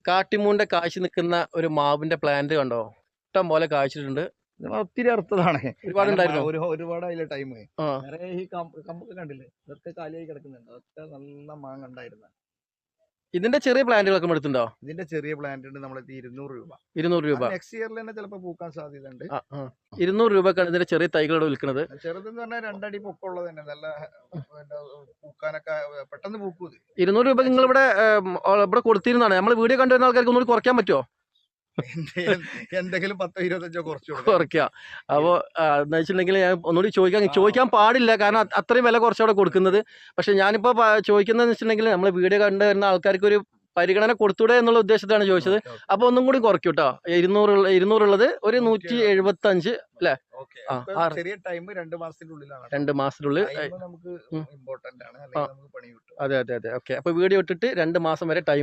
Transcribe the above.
കാട്ടിമൂന്റെ കാഴ്ച നിൽക്കുന്ന ഒരു മാവിന്റെ പ്ലാന്റ് കണ്ടോ? ഇഷ്ടം പോലെ കാഴ്ചിട്ടുണ്ട്. ഒത്തിരി അർത്ഥതാണ്. ഒരുപാടുണ്ടായിരുന്നോ? ഒരുപാടായില്ല ടൈം. ആ വേറെ ഈ കമ്പൊക്കെ കണ്ടില്ലേ, ഇതൊക്കെ കാലിയായി കിടക്കുന്നുണ്ട്. അതൊക്കെ നല്ല മാങ്ങ ഉണ്ടായിരുന്ന. ഇതിന്റെ ചെറിയ പ്ലാന്റുകളൊക്കെ എടുത്തുണ്ടോ? ഇതിന്റെ ചെറിയ പ്ലാന്റ് ഉണ്ട് നമ്മളെത്തി 200 രൂപ. 200 രൂപ. നെക്സ്റ്റ് ഇയറിൽ തന്നെ ചിലപ്പോൾ പൂക്കാൻ സാധ്യതയുണ്ട്. 200 രൂപക്കാണ് ഇതിന്റെ ചെറിയ തൈകളോട് വിൽക്കുന്നത്. ചെറുതെന്ന് പറഞ്ഞാൽ 2 അടി പൊക്കമുള്ളത് തന്നെ നല്ല പൂക്കാനൊക്കെ പെട്ടെന്ന് പൂക്കും. 200 രൂപ നിങ്ങൾ ഇവിടെ കൊടുത്തിരുന്നാണ്. നമ്മൾ വീഡിയോ കണ്ടുവരുന്ന ആൾക്കാർക്ക് ഒന്നുകൂടി കുറയ്ക്കാൻ പറ്റുമോ? എന്തെങ്കിലും 10-25 കുറയ്ക്കാം. അപ്പോ എന്ന് വെച്ചിട്ടുണ്ടെങ്കിൽ ഞാൻ ഒന്നുകൂടി ചോദിക്കാൻ പാടില്ല, കാരണം അത്രയും വില കുറച്ചവിടെ കൊടുക്കുന്നത്. പക്ഷെ ഞാനിപ്പോ ചോദിക്കുന്നതെന്ന് വെച്ചിട്ടുണ്ടെങ്കിൽ നമ്മൾ വീഡിയോ കണ്ടുവരുന്ന ആൾക്കാർക്ക് ഒരു പരിഗണന കൊടുത്തൂടെ എന്നുള്ള ഉദ്ദേശത്തിലാണ് ചോദിച്ചത്. അപ്പൊ ഒന്നും കൂടി കുറയ്ക്കും കേട്ടോ. 200 ഉള്ളത് ഒരു 175 അല്ലെ? ചെറിയ ടൈം 2 മാസത്തിനുള്ളിലാണ്. 2 മാസത്തിനുള്ളിൽ നമുക്ക് ഇമ്പോർട്ടന്റ് ആണ്, അല്ലെങ്കിൽ നമുക്ക് പണി കിട്ടും. അതെ. ഓക്കെ. അപ്പൊ വീഡിയോ ഇട്ടിട്ട് 2 മാസം വരെ ടൈം